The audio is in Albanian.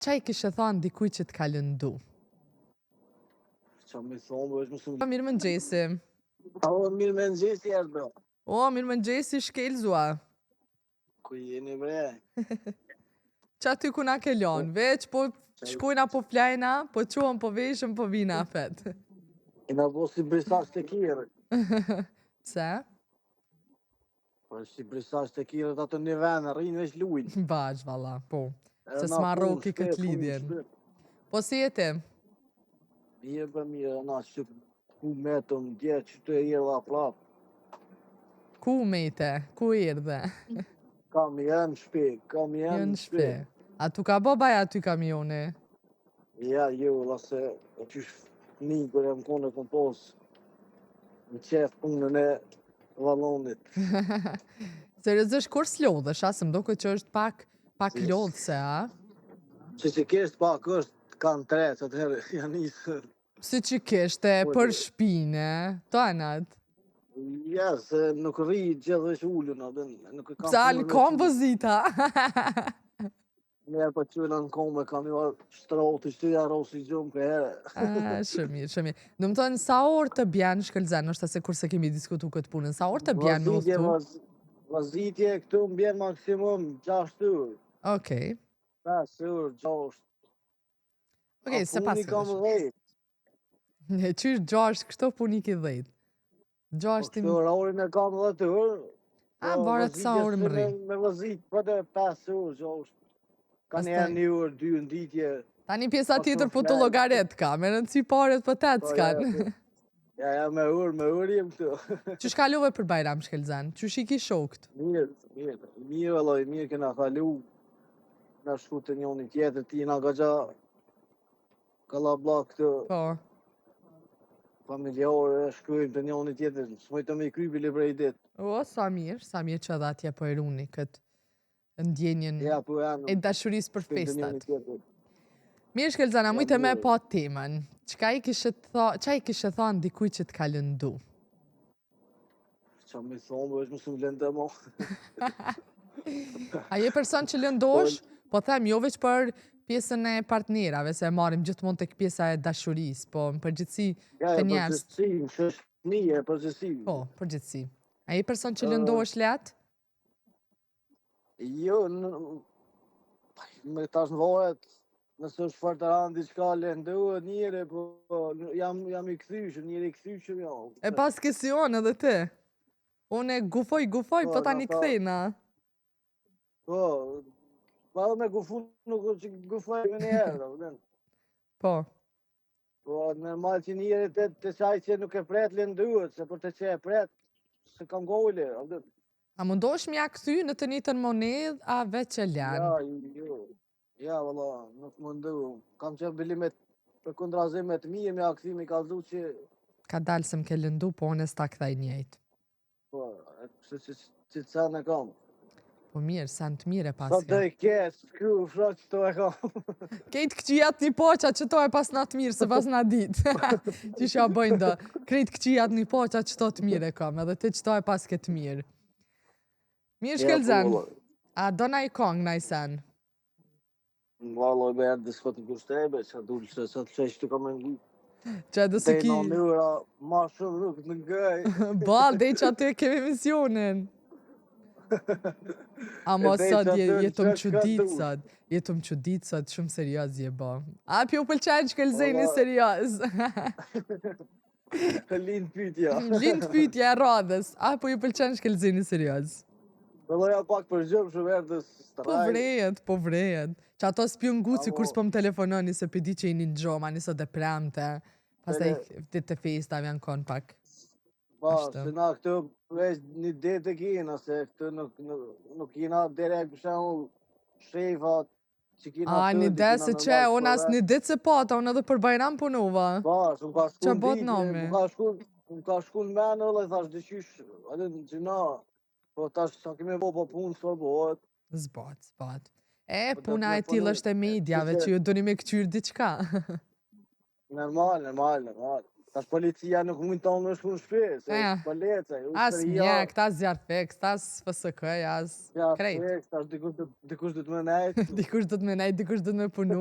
Qa I kishe thonë dikuj që t'ka lëndu? Qa me thonë, është më shumë... Mirë më ngjesi. Mirë më ngjesi, bro. Mirë më ngjesi shkelzua. Ku jeni, bre? Qa ty ku na ke lonë? Veç po shkojna po flajna, po qohën po veshëm po vina afet. Ina po si brisash të kire. Pse? Po si brisash të kire të atë një venë, rrinë veç lujnë. Bash, valla, po. Se s'ma roki këtë lidhjen. Po si jeti? Mirë për mirë, na që ku metëm, dje që të e dha prapë. Ku mete? Ku irdhe? Kam jenë shpe, kam jenë shpe. A tu ka bo baja ty kamioni? Ja, jo, lase, e qysh një kër e më kone kom posë. Më qef punën e valonit. Seriozisht, kur s'lodhësh, a? Se më doke që është pak lodhëse, a? Që kështë pak është, kanë tre, që të herë janë isë. Si që kështë për shpine, tonat? Ja, se nuk rri gjithë është ullën, Pse alë kom vëzita? Njerë për qëllë në kom e kam jo shtrotë, shtu ja rosi gjumë për herë. Shëmir, shëmir. Në më tonë, sa orë të bjenë shkëllzen, është se kurse kemi diskutu këtë punën, sa orë të bjenë në oftu? Vazitje këtu më bjenë maksimum 6 orë. Okej. 5 orë, 6. Okej, se pas kërësh. Ne qysh 6, kështo puni ki 10. 6 tim... Kështu orin e kam 10 orë. A, varet sa orë më rri. Me vazit, për të 5 orë, 6. Ka një 1 orë, 2 në ditje. Ta një pjesa tjetër po të logaret ka, me rëndësi paret për 8 s'kanë. Ja, me orë jem këtu. Qysh kalove për Bajram shkelzen? Qysh I ki shokt? Mirë, vëlloj, mirë këna kalu. Në shku të njoni tjetër, ti nga gëgja kalabla këtu. Po. Familjare, shkujmë të njoni tjetër, s'moj të me I krypi li prej dit. O, sa mirë që edhe atje po e runi këtë ndjenjen e dashuris për festat. Mirë shkelzana, mujtë me po temën. Qa I kishe thonë dikuj që t'ka lëndu? Qa me thonë, është më shumë lëndë mo. A je person që lëndosh? Po them, jo veç për pjesën e partnerave, se marim gjithmonë të pjesa e dashuris, po në përgjithsi të njerës. Ja, përgjithsi, në shështëmije, përgjithsi. Po, përgjithsi. A je person që lëndosh letë? Jo, me tash në varet, nëse është fartaran diçka lëndohet njëre, po jam I këthyshëm, njëre I këthyshëm jo. E pas kësi onë edhe ti? Une gufoj, po ta një këthejna. Po, pa me gufu nuk është që gufoj me njerë, Po. Po, normal që njëre të qaj që nuk e pret lëndohet, se për të që e pret, se kam gojle, A mundosh mja këthy në të njëtën monedh, a veç e ljanë? Ja, valla, nuk mundu. Kam që bilimet për kundrazimet mije, mja këthy me ka dhu që... Ka dalë se m'ke lëndu, po unë s'ta këthaj njejtë. Po, që të sen e kam. Po mirë, sen të mire paske. Sa të I kesë, s'ku, fra që to e kam. Kejtë këqijat një poqa që to e pas na të mirë, se pas na ditë. Që shja bëjnë do. Krejtë këqijat një poqa që to të mire kam, edhe ti që to e pas ke të mirë. Mirë shkelzen, a do na I kong na I sen? Valo, me erë disko të kushtebe, që dulë që të qesh të kam e ngu. Që edhe se ki... Te në mëra, ma shumë nuk në ngëj. Bal, dhe që aty e kemi misionin. Amo sot jetëm që ditë sot. Jetëm që ditë sot, shumë serios je ba. A pjo pëlqenë shkelzeni serios. Lind pytja. Lind pytja e radhës. A po ju pëlqenë shkelzeni serios? Pëlloja pak për gjëmë shumë erdhës straj. Po vrejet. Që ato s'pion guci kur s'po më telefononi se pëdi që I një gjoma, njësë dhe premte. Pas të ditë të festave janë konë pak. Pa, se na këtu veç një ditë e kina, se këtu nuk kina direkt për shemë shefat që kina të... A, një ditë se që, unë asë një ditë se pata, unë edhe për Bajram punova. Pa, shumë ka shku në ka shku në menë, dhe thash dëqysh, edhe në gjina, po tash sa kemi bo po punë, s'po bëhet. Zbat. E, puna e tillë është e mediave, që ju doni me këqyrë diqka. Normal. Tash policia nuk mund të më shku në shpi, se Eh. policia, As mjek, tas zjarfeks, tas FSK, as krejt. Tash dikush do të më nejt. Dikush do të me nejt, dikush do të me punu.